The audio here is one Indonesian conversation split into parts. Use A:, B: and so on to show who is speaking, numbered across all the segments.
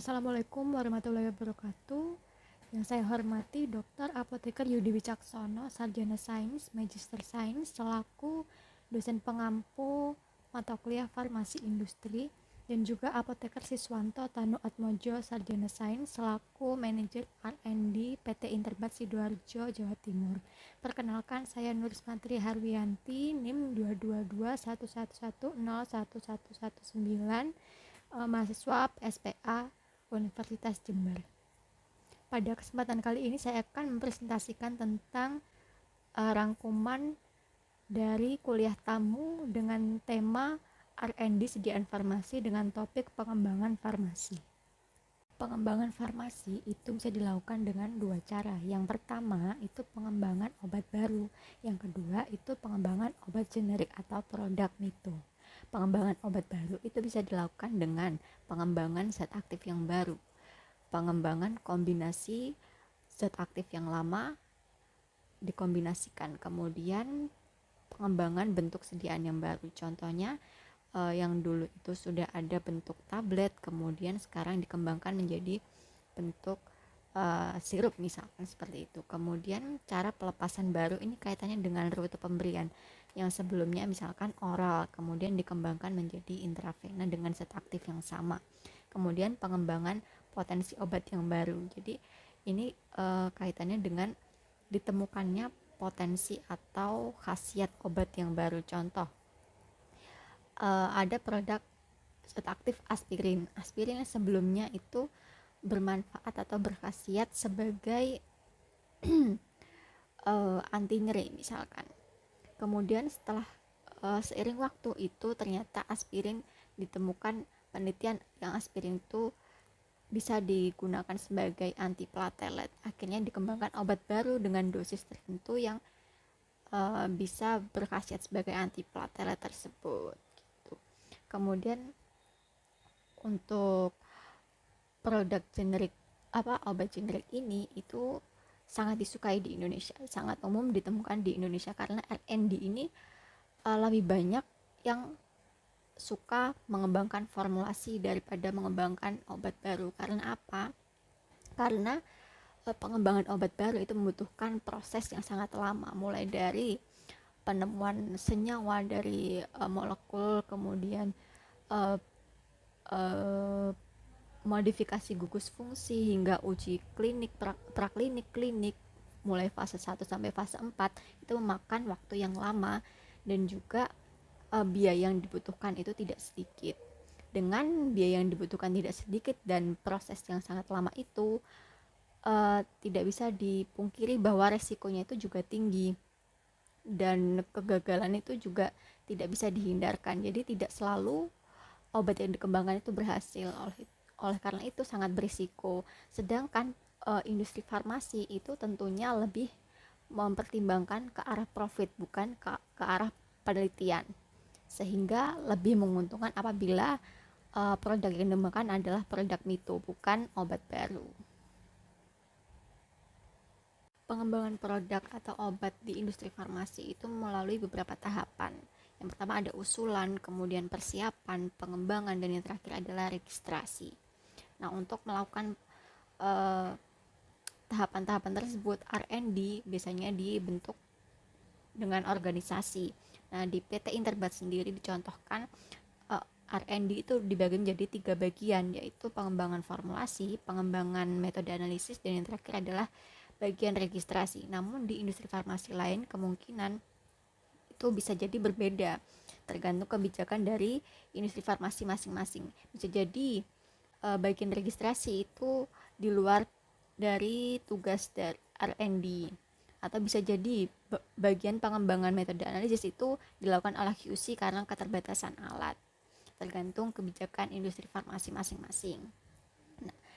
A: Assalamualaikum warahmatullahi wabarakatuh. Yang saya hormati Dr. Apoteker Yudi Wicaksono, Sarjana Sains, Magister Sains, selaku dosen pengampu mata kuliah Farmasi Industri, dan juga Apoteker Siswanto Tanu Atmojo, Sarjana Sains, selaku Manajer R&D PT Interbat Sidoarjo, Jawa Timur. Perkenalkan, saya Nurismatri Harwianti, NIM 22211101119, mahasiswa SPA Universitas Jember. Pada kesempatan kali ini saya akan mempresentasikan tentang rangkuman dari kuliah tamu dengan tema R&D sediaan farmasi dengan topik pengembangan farmasi. Pengembangan farmasi itu bisa dilakukan dengan dua cara. Yang pertama itu pengembangan obat baru, yang kedua itu pengembangan obat generik atau produk MITO. Pengembangan obat baru itu bisa dilakukan dengan pengembangan zat aktif yang baru, pengembangan kombinasi zat aktif yang lama dikombinasikan, kemudian pengembangan bentuk sediaan yang baru. Contohnya yang dulu itu sudah ada bentuk tablet, kemudian sekarang dikembangkan menjadi bentuk sirup misalkan seperti itu. Kemudian cara pelepasan baru ini kaitannya dengan rute pemberian, yang sebelumnya misalkan oral, kemudian dikembangkan menjadi intravena dengan zat aktif yang sama. Kemudian pengembangan potensi obat yang baru. Jadi ini kaitannya dengan ditemukannya potensi atau khasiat obat yang baru. Contoh, ada produk zat aktif aspirin. Aspirin yang sebelumnya itu bermanfaat atau berkhasiat sebagai anti nyeri misalkan. Kemudian setelah seiring waktu itu ternyata aspirin ditemukan penelitian yang aspirin itu bisa digunakan sebagai antiplatelet. Akhirnya dikembangkan obat baru dengan dosis tertentu yang bisa berkhasiat sebagai antiplatelet tersebut. Gitu. Kemudian untuk produk generik obat generik ini itu sangat disukai di Indonesia, sangat umum ditemukan di Indonesia karena R&D ini lebih banyak yang suka mengembangkan formulasi daripada mengembangkan obat baru. Karena apa? Karena pengembangan obat baru itu membutuhkan proses yang sangat lama, mulai dari penemuan senyawa dari molekul, kemudian modifikasi gugus fungsi hingga uji klinik, praklinik, klinik, mulai fase 1 sampai fase 4 itu memakan waktu yang lama, dan juga biaya yang dibutuhkan itu tidak sedikit. Dengan biaya yang dibutuhkan tidak sedikit dan proses yang sangat lama itu tidak bisa dipungkiri bahwa resikonya itu juga tinggi dan kegagalan itu juga tidak bisa dihindarkan. Jadi tidak selalu obat yang dikembangkan itu berhasil. Oleh karena itu sangat berisiko. Sedangkan industri farmasi itu tentunya lebih mempertimbangkan ke arah profit, bukan ke arah penelitian, sehingga lebih menguntungkan apabila produk yang dikembangkan adalah produk MITO, bukan obat baru. Pengembangan produk atau obat di industri farmasi itu melalui beberapa tahapan. Yang pertama ada usulan, kemudian persiapan, pengembangan, dan yang terakhir adalah registrasi. Nah, untuk melakukan tahapan-tahapan tersebut, R&D biasanya dibentuk dengan organisasi. Nah, di PT Interbat sendiri dicontohkan R&D itu dibagi menjadi 3 bagian, yaitu pengembangan formulasi, pengembangan metode analisis, dan yang terakhir adalah bagian registrasi. Namun di industri farmasi lain kemungkinan itu bisa jadi berbeda, tergantung kebijakan dari industri farmasi masing-masing. Bisa jadi bagian registrasi itu di luar dari tugas dari R&D, atau bisa jadi bagian pengembangan metode analisis itu dilakukan oleh QC karena keterbatasan alat. Tergantung kebijakan industri farmasi masing-masing.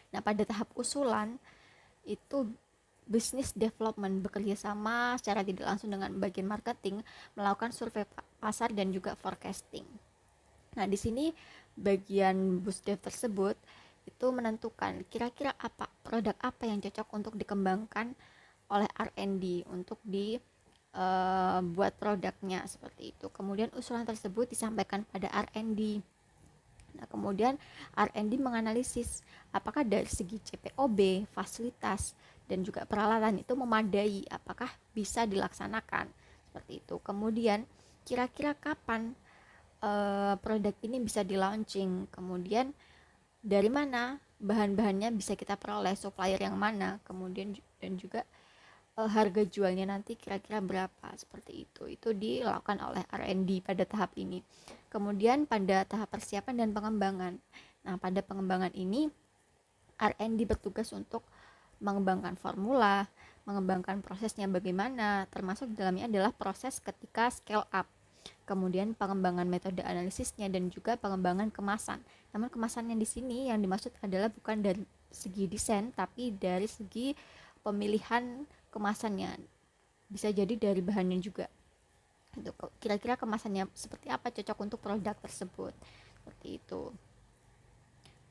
A: Nah, pada tahap usulan itu business development bekerja sama secara tidak langsung dengan bagian marketing melakukan survei pasar dan juga forecasting. Nah, di sini bagian Busdev tersebut itu menentukan kira-kira produk apa yang cocok untuk dikembangkan oleh R&D untuk buat produknya seperti itu. Kemudian usulan tersebut disampaikan pada R&D. Nah, kemudian R&D menganalisis apakah dari segi CPOB, fasilitas, dan juga peralatan itu memadai, apakah bisa dilaksanakan seperti itu. Kemudian kira-kira kapan produk ini bisa di launching, kemudian dari mana bahan-bahannya bisa kita peroleh, supplier yang mana, kemudian dan juga harga jualnya nanti kira-kira berapa, seperti itu dilakukan oleh R&D pada tahap ini. Kemudian pada tahap persiapan dan pengembangan, nah pada pengembangan ini R&D bertugas untuk mengembangkan formula, mengembangkan prosesnya bagaimana, termasuk di dalamnya adalah proses ketika scale up, kemudian pengembangan metode analisisnya, dan juga pengembangan kemasan. Namun kemasannya di sini yang dimaksud adalah bukan dari segi desain, tapi dari segi pemilihan kemasannya, bisa jadi dari bahannya juga. Kira-kira kemasannya seperti apa, cocok untuk produk tersebut, seperti itu.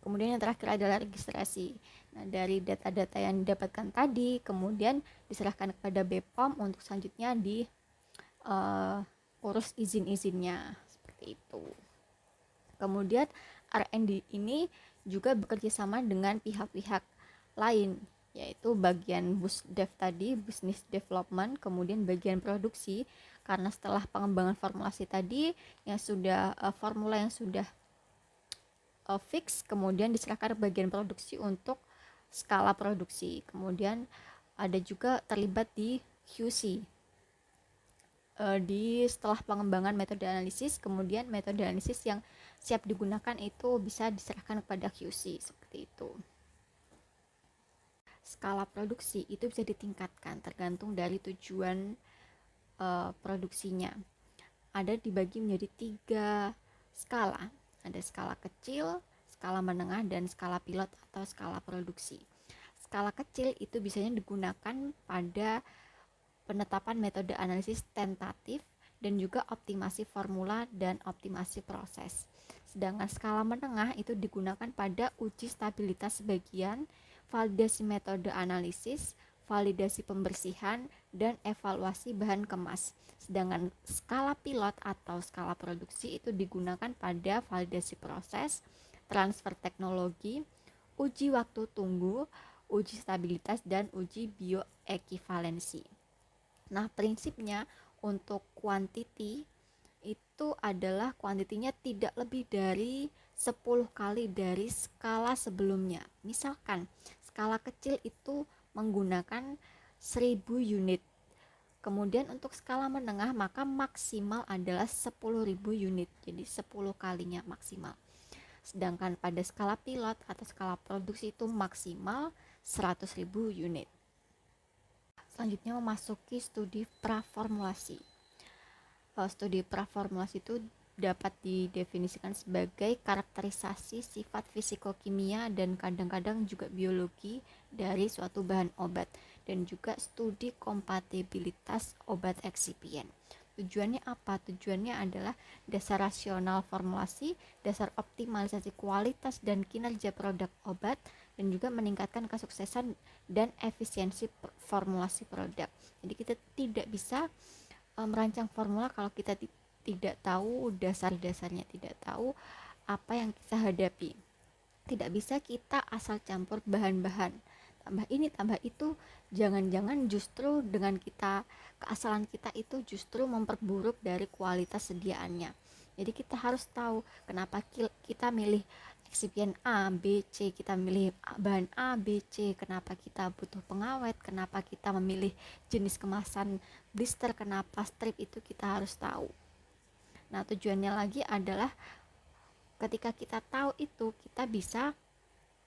A: Kemudian yang terakhir adalah registrasi. Nah, dari data-data yang didapatkan tadi, kemudian diserahkan kepada BPOM untuk selanjutnya urus izin-izinnya, seperti itu. Kemudian R&D ini juga bekerja sama dengan pihak-pihak lain, yaitu bagian BusDev tadi, Business Development, kemudian bagian produksi, karena setelah pengembangan formulasi tadi yang sudah formula yang sudah fix, kemudian diserahkan ke bagian produksi untuk skala produksi. Kemudian ada juga terlibat di QC, di setelah pengembangan metode analisis, kemudian metode analisis yang siap digunakan itu bisa diserahkan kepada QC, seperti itu. Skala produksi itu bisa ditingkatkan tergantung dari tujuan produksinya. Ada dibagi menjadi 3 skala. Ada skala kecil, skala menengah, dan skala pilot atau skala produksi. Skala kecil itu biasanya digunakan pada penetapan metode analisis tentatif dan juga optimasi formula dan optimasi proses. Sedangkan skala menengah itu digunakan pada uji stabilitas sebagian, validasi metode analisis, validasi pembersihan, dan evaluasi bahan kemas. Sedangkan skala pilot atau skala produksi itu digunakan pada validasi proses, transfer teknologi, uji waktu tunggu, uji stabilitas, dan uji bioekivalensi. Nah, prinsipnya untuk quantity itu adalah kuantitinya tidak lebih dari 10 kali dari skala sebelumnya. Misalkan skala kecil itu menggunakan 1000 unit. Kemudian untuk skala menengah maka maksimal adalah 10.000 unit. Jadi 10 kalinya maksimal. Sedangkan pada skala pilot atau skala produksi itu maksimal 100.000 unit. Selanjutnya memasuki studi praformulasi. Studi praformulasi itu dapat didefinisikan sebagai karakterisasi sifat fisikokimia dan kadang-kadang juga biologi dari suatu bahan obat, dan juga studi kompatibilitas obat eksipien. Tujuannya apa? Tujuannya adalah dasar rasional formulasi, dasar optimalisasi kualitas dan kinerja produk obat, dan juga meningkatkan kesuksesan dan efisiensi formulasi produk. Jadi kita tidak bisa merancang formula kalau kita tidak tahu dasar-dasarnya, tidak tahu apa yang kita hadapi. Tidak bisa kita asal campur bahan-bahan, tambah ini tambah itu, jangan-jangan justru dengan kita keasalan kita itu justru memperburuk dari kualitas sediaannya. Jadi kita harus tahu kenapa kita milih eksipien A, B, C, kita milih bahan A, B, C, kenapa kita butuh pengawet, kenapa kita memilih jenis kemasan blister, kenapa strip, itu kita harus tahu. Nah, tujuannya lagi adalah ketika kita tahu itu, kita bisa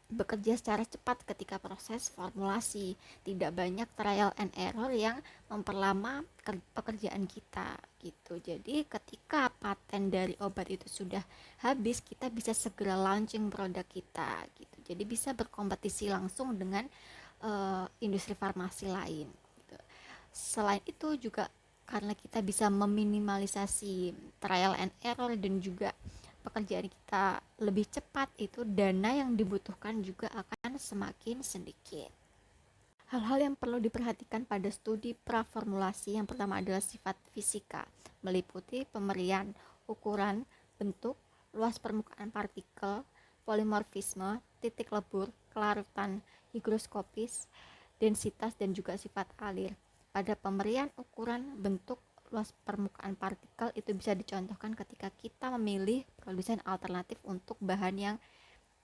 A: bekerja secara cepat ketika proses formulasi, tidak banyak trial and error yang memperlama pekerjaan kita gitu. Jadi ketika paten dari obat itu sudah habis, kita bisa segera launching produk kita gitu. Jadi bisa berkompetisi langsung dengan industri farmasi lain gitu. Selain itu juga karena kita bisa meminimalisasi trial and error dan juga pekerjaan kita lebih cepat, itu dana yang dibutuhkan juga akan semakin sedikit. Hal-hal yang perlu diperhatikan pada studi praformulasi yang pertama adalah sifat fisika, meliputi pemberian ukuran, bentuk, luas permukaan partikel, polimorfisme, titik lebur, kelarutan higroskopis, densitas, dan juga sifat alir. Pada pemberian ukuran bentuk luas permukaan partikel itu bisa dicontohkan ketika kita memilih produsen alternatif untuk bahan yang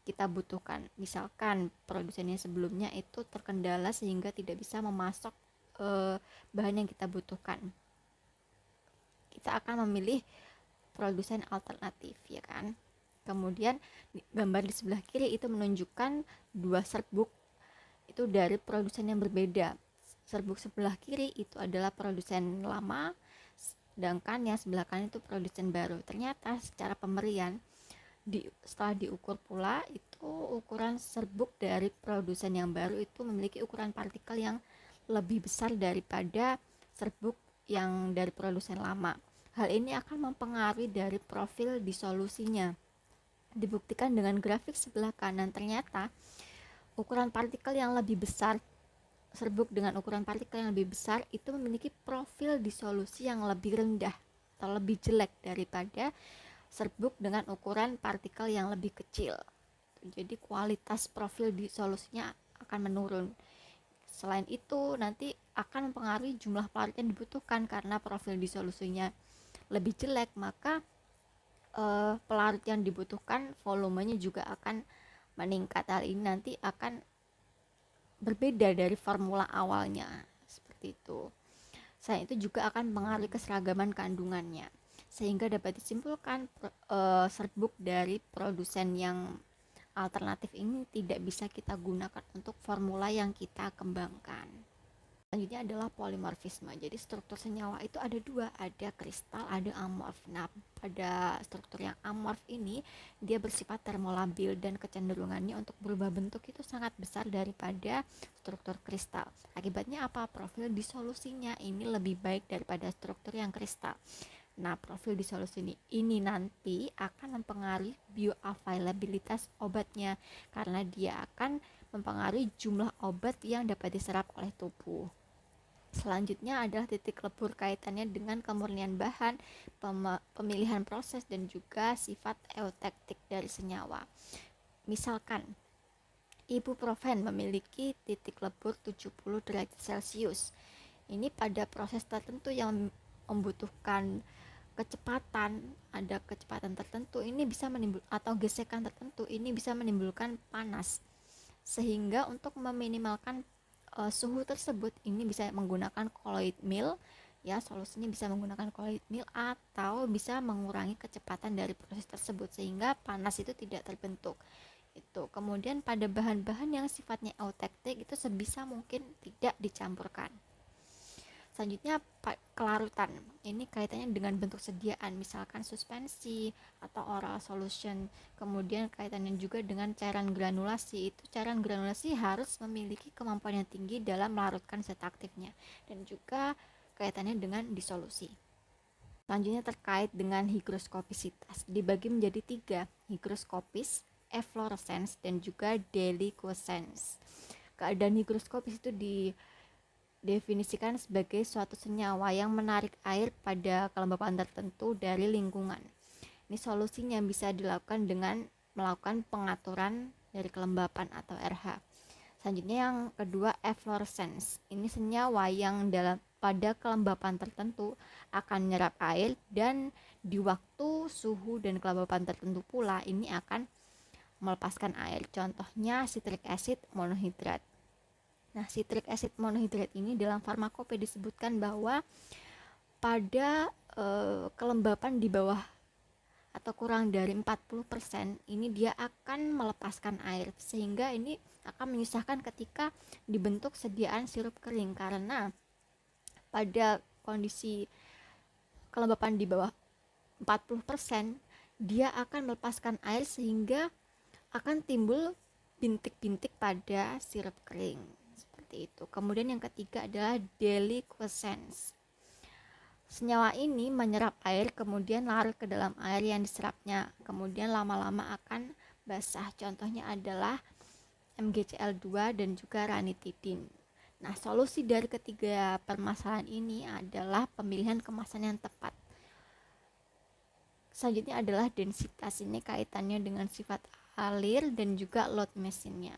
A: kita butuhkan. Misalkan produsennya sebelumnya itu terkendala sehingga tidak bisa memasok bahan yang kita butuhkan. Kita akan memilih produsen alternatif, ya kan? Kemudian gambar di sebelah kiri itu menunjukkan dua serbuk itu dari produsen yang berbeda. Serbuk sebelah kiri itu adalah produsen lama, sedangkan yang sebelah kanan itu produsen baru. Ternyata secara pemberian setelah diukur pula itu ukuran serbuk dari produsen yang baru itu memiliki ukuran partikel yang lebih besar daripada serbuk yang dari produsen lama. Hal ini akan mempengaruhi dari profil disolusinya. Dibuktikan dengan grafik sebelah kanan, ternyata ukuran partikel yang lebih besar, serbuk dengan ukuran partikel yang lebih besar itu memiliki profil disolusi yang lebih rendah atau lebih jelek daripada serbuk dengan ukuran partikel yang lebih kecil. Jadi kualitas profil disolusinya akan menurun. Selain itu, nanti akan mempengaruhi jumlah pelarut yang dibutuhkan karena profil disolusinya lebih jelek, maka pelarut yang dibutuhkan volumenya juga akan meningkat. Hal ini nanti akan berbeda dari formula awalnya, seperti itu. Selain itu juga akan mempengaruhi keseragaman kandungannya, sehingga dapat disimpulkan serbuk dari produsen yang alternatif ini tidak bisa kita gunakan untuk formula yang kita kembangkan. Selanjutnya adalah polimorfisme. Jadi struktur senyawa itu ada dua, ada kristal, ada amorf. Nah, pada struktur yang amorf ini dia bersifat termolabil dan kecenderungannya untuk berubah bentuk itu sangat besar daripada struktur kristal. Akibatnya apa? Profil disolusinya ini lebih baik daripada struktur yang kristal. Nah, profil disolusi ini nanti akan mempengaruhi bioavailabilitas obatnya karena dia akan mempengaruhi jumlah obat yang dapat diserap oleh tubuh. Selanjutnya adalah titik lebur, kaitannya dengan kemurnian bahan, pemilihan proses, dan juga sifat eutektik dari senyawa. Misalkan ibuprofen memiliki titik lebur 70 derajat Celcius. Ini pada proses tertentu yang membutuhkan kecepatan, ada kecepatan tertentu, ini bisa menimbulkan, atau gesekan tertentu, ini bisa menimbulkan panas. Sehingga untuk meminimalkan suhu tersebut, ini bisa menggunakan colloid mill, ya, solusinya bisa menggunakan colloid mill atau bisa mengurangi kecepatan dari proses tersebut sehingga panas itu tidak terbentuk. Itu kemudian pada bahan-bahan yang sifatnya eutektik itu sebisa mungkin tidak dicampurkan. Selanjutnya kelarutan, ini kaitannya dengan bentuk sediaan, misalkan suspensi atau oral solution. Kemudian kaitannya juga dengan cairan granulasi, itu cairan granulasi harus memiliki kemampuan yang tinggi dalam melarutkan zat aktifnya, dan juga kaitannya dengan disolusi. Selanjutnya terkait dengan higroskopisitas, dibagi menjadi 3, higroskopis, efflorescence, dan juga deliquescence. Keadaan higroskopis itu definisikan sebagai suatu senyawa yang menarik air pada kelembapan tertentu dari lingkungan. Ini solusinya bisa dilakukan dengan melakukan pengaturan dari kelembapan atau RH. Selanjutnya yang kedua, efflorescence. Ini senyawa yang pada kelembapan tertentu akan menyerap air dan di waktu suhu dan kelembapan tertentu pula ini akan melepaskan air. Contohnya citric acid monohidrat. Nah, citric acid monohidrat ini dalam farmakope disebutkan bahwa pada kelembapan di bawah atau kurang dari 40% ini dia akan melepaskan air, sehingga ini akan menyusahkan ketika dibentuk sediaan sirup kering karena pada kondisi kelembapan di bawah 40% dia akan melepaskan air sehingga akan timbul bintik-bintik pada sirup kering. Itu. Kemudian yang ketiga adalah deliquescence. Senyawa ini menyerap air kemudian larut ke dalam air yang diserapnya, kemudian lama-lama akan basah. Contohnya adalah MgCl2 dan juga ranitidin. Nah, solusi dari ketiga permasalahan ini adalah pemilihan kemasan yang tepat. Selanjutnya adalah densitas. Ini kaitannya dengan sifat alir dan juga load mesinnya.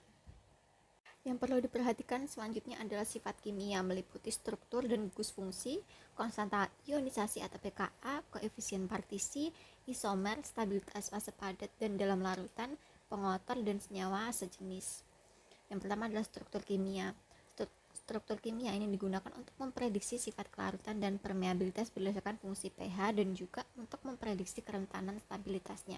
A: Yang perlu diperhatikan selanjutnya adalah sifat kimia, meliputi struktur dan gugus fungsi, konstanta ionisasi atau pKa, koefisien partisi, isomer, stabilitas fase padat dan dalam larutan, pengotor dan senyawa sejenis. Yang pertama adalah struktur kimia. Struktur kimia ini digunakan untuk memprediksi sifat kelarutan dan permeabilitas berdasarkan fungsi pH dan juga untuk memprediksi kerentanan stabilitasnya.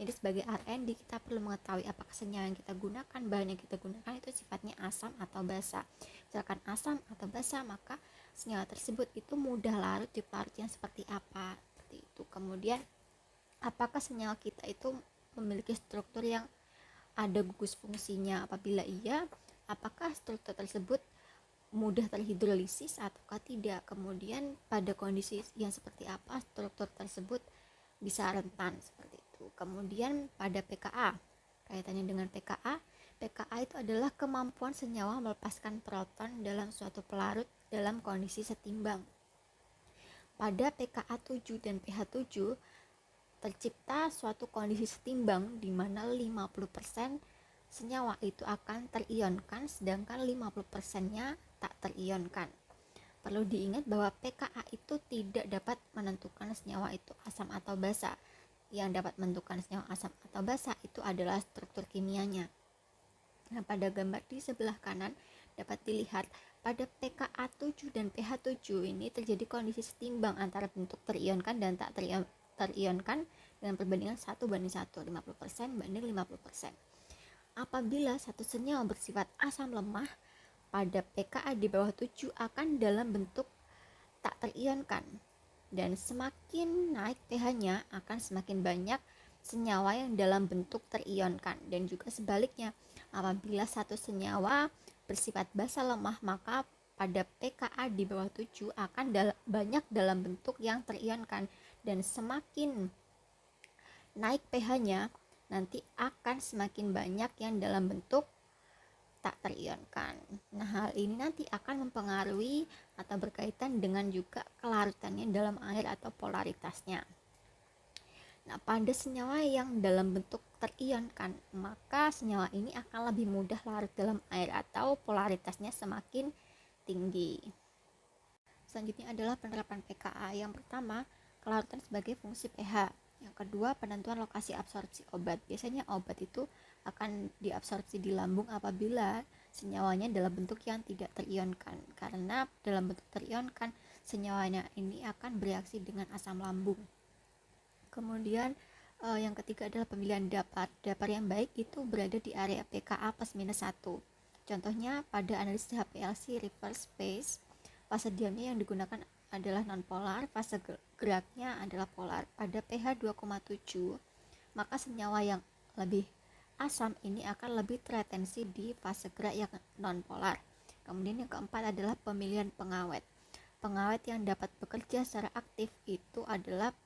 A: Jadi sebagai R&D kita perlu mengetahui apakah senyawa yang kita gunakan, bahan yang kita gunakan itu sifatnya asam atau basa. Misalkan asam atau basa, maka senyawa tersebut itu mudah larut di pelarut yang seperti apa. Seperti itu. Kemudian apakah senyawa kita itu memiliki struktur yang ada gugus fungsinya? Apabila iya, apakah struktur tersebut mudah terhidrolisis ataukah tidak? Kemudian pada kondisi yang seperti apa struktur tersebut bisa rentan, seperti itu. Kemudian pada pKa, kaitannya dengan pKa itu adalah kemampuan senyawa melepaskan proton dalam suatu pelarut dalam kondisi setimbang. Pada pKa 7 dan pH 7 tercipta suatu kondisi setimbang di mana 50% senyawa itu akan terionkan, sedangkan 50%-nya tak terionkan. Perlu diingat bahwa pKa itu tidak dapat menentukan senyawa itu asam atau basa. Yang dapat menentukan senyawa asam atau basa itu adalah struktur kimianya. Nah, pada gambar di sebelah kanan dapat dilihat pada pKa 7 dan pH 7 ini terjadi kondisi setimbang antara bentuk terionkan dan tak terionkan dengan perbandingan 1:1, 50% banding 50%. Apabila satu senyawa bersifat asam lemah, pada pKa di bawah 7 akan dalam bentuk tak terionkan, dan semakin naik pH-nya akan semakin banyak senyawa yang dalam bentuk terionkan. Dan juga sebaliknya, apabila satu senyawa bersifat basa lemah, maka pada pKa di bawah 7 akan banyak dalam bentuk yang terionkan, dan semakin naik pH-nya nanti akan semakin banyak yang dalam bentuk tak terionkan. Nah, hal ini nanti akan mempengaruhi atau berkaitan dengan juga kelarutannya dalam air atau polaritasnya. Nah, pada senyawa yang dalam bentuk terionkan, maka senyawa ini akan lebih mudah larut dalam air atau polaritasnya semakin tinggi. Selanjutnya adalah penerapan pKa. Yang pertama, kelarutan sebagai fungsi pH. Yang kedua, penentuan lokasi absorpsi obat. Biasanya obat itu akan diabsorpsi di lambung apabila senyawanya dalam bentuk yang tidak terionkan. Karena dalam bentuk terionkan, senyawanya ini akan bereaksi dengan asam lambung. Kemudian yang ketiga adalah pemilihan dapar. Dapar yang baik itu berada di area pKa +-1. Contohnya pada analisis HPLC reverse phase, fase diamnya yang digunakan adalah nonpolar, fase geraknya adalah polar. Pada pH 2,7, maka senyawa yang lebih asam ini akan lebih terretensi di fase gerak yang nonpolar. Kemudian yang keempat adalah pemilihan pengawet. Pengawet yang dapat bekerja secara aktif itu adalah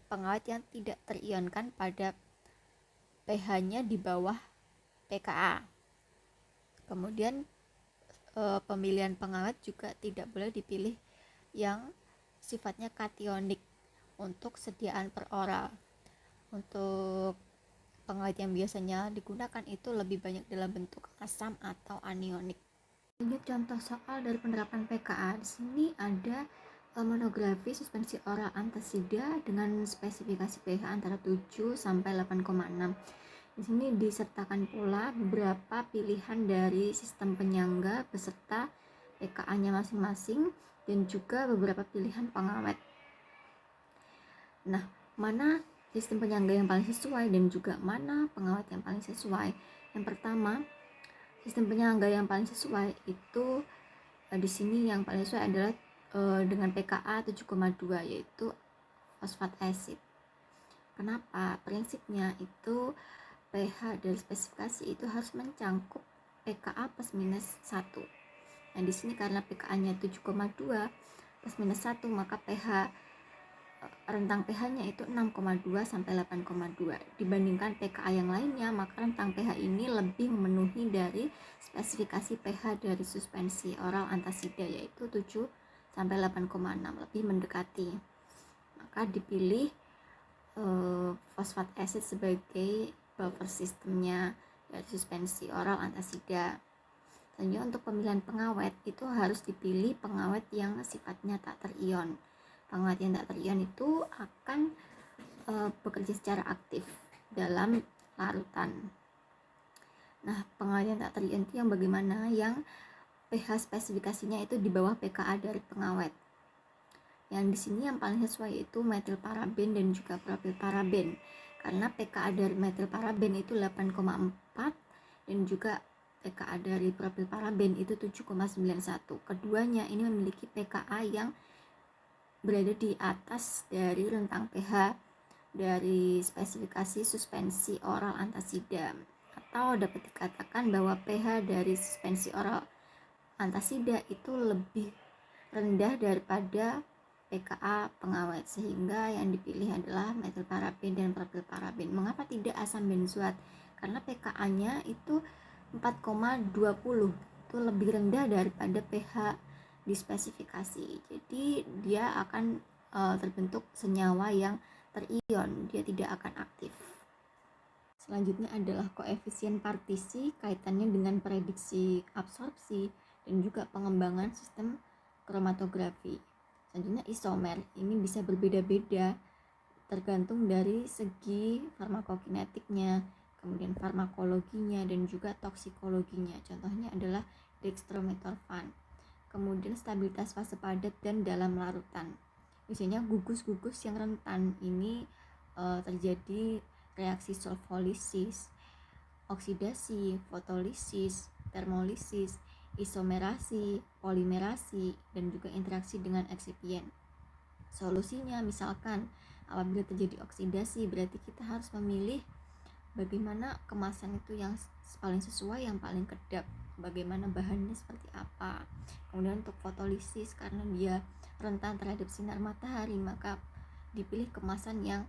A: pengawet yang tidak terionkan pada pH-nya di bawah pKa. Kemudian pemilihan pengawet juga tidak boleh dipilih yang sifatnya kationik untuk sediaan per oral. Untuk pengawet yang biasanya digunakan itu lebih banyak dalam bentuk asam atau anionik. Ini contoh soal dari penerapan pKa. Di sini ada monografi suspensi oral antasida dengan spesifikasi pH antara 7 sampai 8,6. Di sini disertakan pula beberapa pilihan dari sistem penyangga beserta pKa-nya masing-masing dan juga beberapa pilihan pengawet. Nah, mana sistem penyangga yang paling sesuai dan juga mana pengawet yang paling sesuai? Yang pertama, sistem penyangga yang paling sesuai itu di sini yang paling sesuai adalah dengan pKa 7,2 yaitu fosfat acid. Kenapa? Prinsipnya itu pH dari spesifikasi itu harus mencangkup pKa +-1. Nah, di sini karena pKa-nya 7,2 +-1, maka pH rentang pH-nya itu 6,2 sampai 8,2. Dibandingkan pKa yang lainnya, maka rentang pH ini lebih memenuhi dari spesifikasi pH dari suspensi oral antasida yaitu 7 sampai 8,6, lebih mendekati. Maka dipilih
B: fosfat acid sebagai buffer sistemnya dari suspensi oral antasida. Selanjutnya untuk pemilihan pengawet itu harus dipilih pengawet yang sifatnya tak terion. Pengawet yang tak terion itu akan bekerja secara aktif dalam larutan. Nah, pengawet yang tak terion itu yang bagaimana? Yang pH spesifikasinya itu di bawah pKa dari pengawet. Yang di sini yang paling sesuai itu metilparaben dan juga propilparaben. Karena pKa dari metilparaben itu 8,4 dan juga pKa dari propilparaben itu 7,91. Keduanya ini memiliki pKa yang berada di atas dari rentang pH dari spesifikasi suspensi oral antasida, atau dapat dikatakan bahwa pH dari suspensi oral antasida itu lebih rendah daripada pKa pengawet, sehingga yang dipilih adalah metilparaben dan propilparaben. Mengapa tidak asam benzoat? Karena pKa-nya itu 4,20, itu lebih rendah daripada pH di spesifikasi. Jadi dia akan terbentuk senyawa yang terion, dia tidak akan aktif. Selanjutnya adalah koefisien partisi, kaitannya dengan prediksi absorpsi dan juga pengembangan sistem kromatografi. Selanjutnya isomer, ini bisa berbeda-beda tergantung dari segi farmakokinetiknya, kemudian farmakologinya dan juga toksikologinya. Contohnya adalah dextrometorphan. Kemudian stabilitas fase padat dan dalam larutan. Biasanya gugus-gugus yang rentan ini terjadi reaksi solfolisis, oksidasi, fotolisis, termolisis, isomerasi, polimerasi, dan juga interaksi dengan eksipien. Solusinya misalkan apabila terjadi oksidasi, berarti kita harus memilih bagaimana kemasan itu yang paling sesuai, yang paling kedap, bagaimana bahannya seperti apa. Kemudian untuk fotolisis, karena dia rentan terhadap sinar matahari, maka dipilih kemasan yang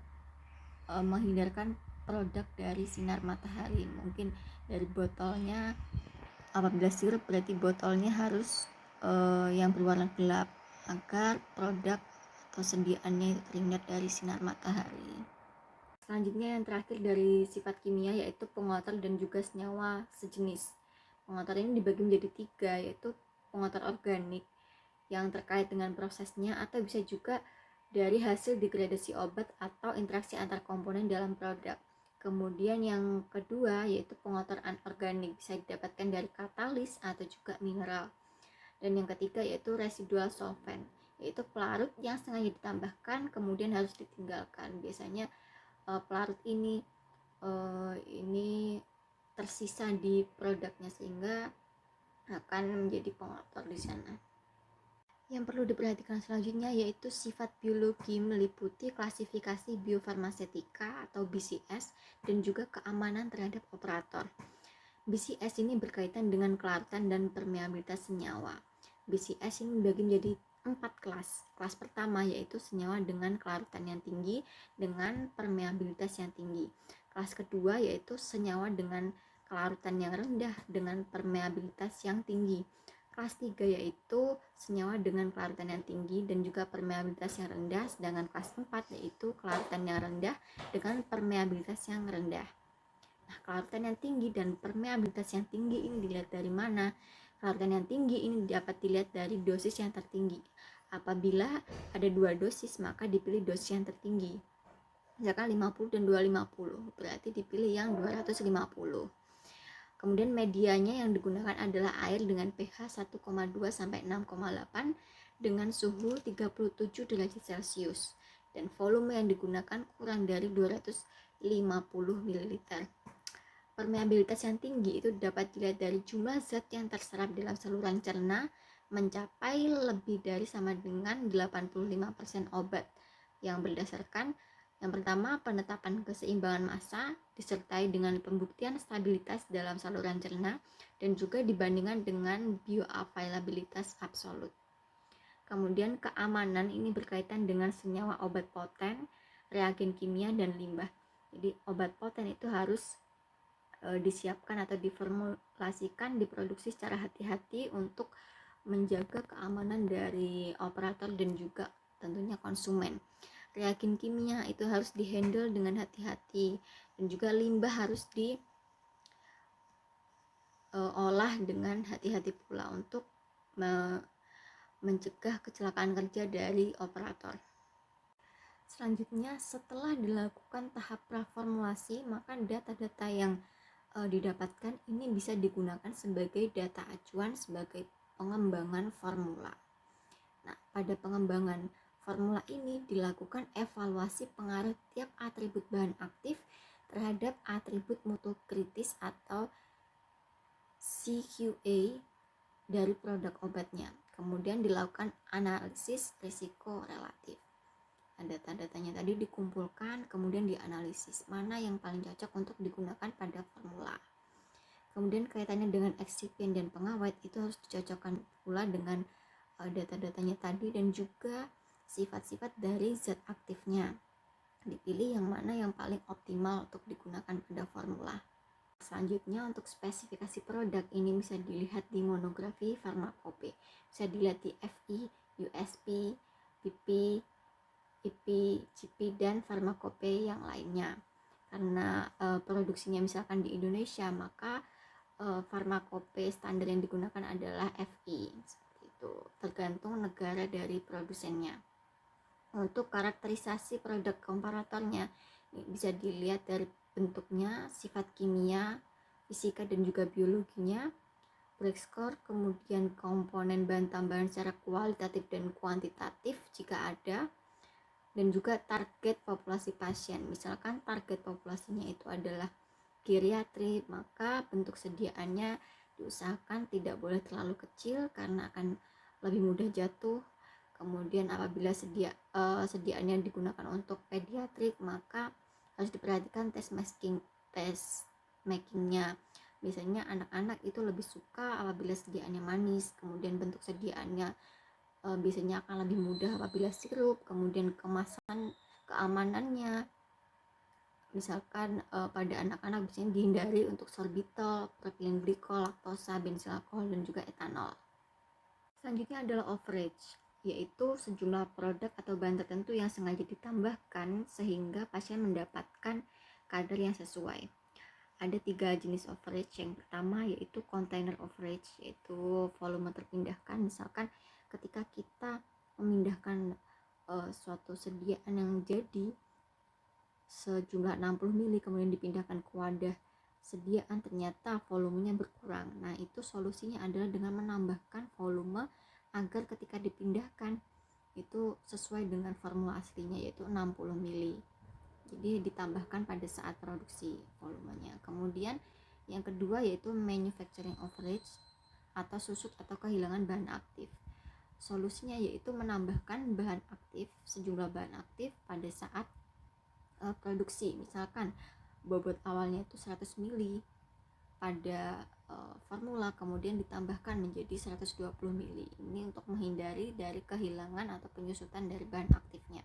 B: menghindarkan produk dari sinar matahari. Mungkin dari botolnya, apabila sirup berarti botolnya harus yang berwarna gelap agar produk atau sediaannya itu terhindar dari sinar matahari. Selanjutnya yang terakhir dari sifat kimia yaitu pengotor dan juga senyawa sejenis. Pengotor ini dibagi menjadi 3, yaitu pengotor organik yang terkait dengan prosesnya, atau bisa juga dari hasil degradasi obat atau interaksi antar komponen dalam produk. Kemudian yang kedua yaitu pengotor anorganik, bisa didapatkan dari katalis atau juga mineral. Dan yang ketiga yaitu residual solvent, yaitu pelarut yang sengaja ditambahkan kemudian harus ditinggalkan. Biasanya pelarut ini tersisa di produknya sehingga akan menjadi pengotor di sana. Yang perlu diperhatikan selanjutnya yaitu sifat biologi meliputi klasifikasi biofarmasetika atau BCS dan juga keamanan terhadap operator. BCS ini berkaitan dengan kelarutan dan permeabilitas senyawa. BCS ini dibagi menjadi 4 kelas. Kelas pertama yaitu senyawa dengan kelarutan yang tinggi dengan permeabilitas yang tinggi. Kelas kedua yaitu senyawa dengan kelarutan yang rendah dengan permeabilitas yang tinggi. Kelas 3 yaitu senyawa dengan kelarutan yang tinggi dan juga permeabilitas yang rendah, sedangkan kelas 4 yaitu kelarutan yang rendah dengan permeabilitas yang rendah. Nah, kelarutan yang tinggi dan permeabilitas yang tinggi ini dilihat dari mana? Kelarutan yang tinggi ini dapat dilihat dari dosis yang tertinggi. Apabila ada 2 dosis, maka dipilih dosis yang tertinggi. Misalkan 50 dan 250, berarti dipilih yang 250. Kemudian medianya yang digunakan adalah air dengan pH 1,2 sampai 6,8 dengan suhu 37 derajat Celcius dan volume yang digunakan kurang dari 250 ml. Permeabilitas yang tinggi itu dapat dilihat dari jumlah zat yang terserap dalam saluran cerna mencapai lebih dari sama dengan 85% obat, yang berdasarkan yang pertama, penetapan keseimbangan massa disertai dengan pembuktian stabilitas dalam saluran cerna dan juga dibandingkan dengan bioavailabilitas absolut. Kemudian keamanan ini berkaitan dengan senyawa obat poten, reagen kimia, dan limbah. Jadi obat poten itu harus disiapkan atau diformulasikan, diproduksi secara hati-hati untuk menjaga keamanan dari operator dan juga tentunya konsumen. reagen kimia itu harus dihandle dengan hati-hati, dan juga limbah harus diolah dengan hati-hati pula untuk mencegah kecelakaan kerja dari operator. Selanjutnya, setelah dilakukan tahap praformulasi, maka data-data yang didapatkan ini bisa digunakan sebagai data acuan sebagai pengembangan formula. Nah, pada pengembangan formula ini dilakukan evaluasi pengaruh tiap atribut bahan aktif terhadap atribut mutu kritis atau CQA dari produk obatnya. Kemudian dilakukan analisis risiko relatif. Data-datanya tadi dikumpulkan, kemudian dianalisis mana yang paling cocok untuk digunakan pada formula. Kemudian kaitannya dengan eksipien dan pengawet itu harus dicocokkan pula dengan data-datanya tadi, dan juga sifat-sifat dari zat aktifnya. Dipilih yang mana yang paling optimal untuk digunakan pada formula. Selanjutnya, untuk spesifikasi produk ini bisa dilihat di monografi farmakope. Bisa dilihat di FI, USP, PP, IP, GP, dan farmakope yang lainnya. Karena produksinya misalkan di Indonesia, maka farmakope standar yang digunakan adalah FI. Seperti itu, tergantung negara dari produsennya. Untuk karakterisasi produk komparatornya bisa dilihat dari bentuknya, sifat kimia, fisika, dan juga biologinya, break score, kemudian komponen bahan tambahan secara kualitatif dan kuantitatif jika ada, dan juga target populasi pasien. Misalkan target populasinya itu adalah geriatri, maka bentuk sediaannya diusahakan tidak boleh terlalu kecil karena akan lebih mudah jatuh. Kemudian apabila sediaannya digunakan untuk pediatrik, maka harus diperhatikan test makingnya. Biasanya anak-anak itu lebih suka apabila sediaannya manis. Kemudian bentuk sediaannya biasanya akan lebih mudah apabila sirup. Kemudian kemasan, keamanannya, misalkan pada anak-anak biasanya dihindari untuk sorbitol, propilin glikol, laktosa, bensil alkohol, dan juga etanol. Selanjutnya adalah overage, yaitu sejumlah produk atau bahan tertentu yang sengaja ditambahkan sehingga pasien mendapatkan kadar yang sesuai. Ada 3 jenis overage. Yang pertama yaitu container overage, yaitu volume terpindahkan. Misalkan ketika kita memindahkan suatu sediaan yang jadi sejumlah 60 ml kemudian dipindahkan ke wadah sediaan, ternyata volumenya berkurang. Nah, itu solusinya adalah dengan menambahkan volume agar ketika dipindahkan itu sesuai dengan formula aslinya, yaitu 60 ml. Jadi ditambahkan pada saat produksi volumenya. Kemudian yang kedua yaitu manufacturing overage atau susut atau kehilangan bahan aktif. Solusinya yaitu menambahkan bahan aktif, sejumlah bahan aktif pada saat produksi. Misalkan bobot awalnya itu 100 ml pada formula, kemudian ditambahkan menjadi 120 ml. Ini untuk menghindari dari kehilangan atau penyusutan dari bahan aktifnya.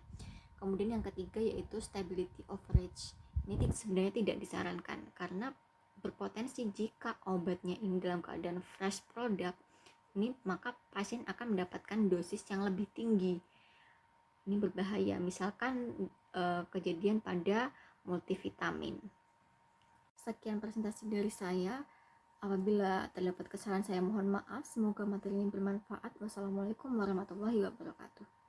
B: Kemudian yang ketiga yaitu stability overage. Ini sebenarnya tidak disarankan karena berpotensi jika obatnya ini dalam keadaan fresh product ini, maka pasien akan mendapatkan dosis yang lebih tinggi. Ini berbahaya. Misalkan kejadian pada multivitamin. Sekian presentasi dari saya. Apabila terdapat kesalahan saya mohon maaf. Semoga materinya bermanfaat. Wassalamualaikum warahmatullahi wabarakatuh.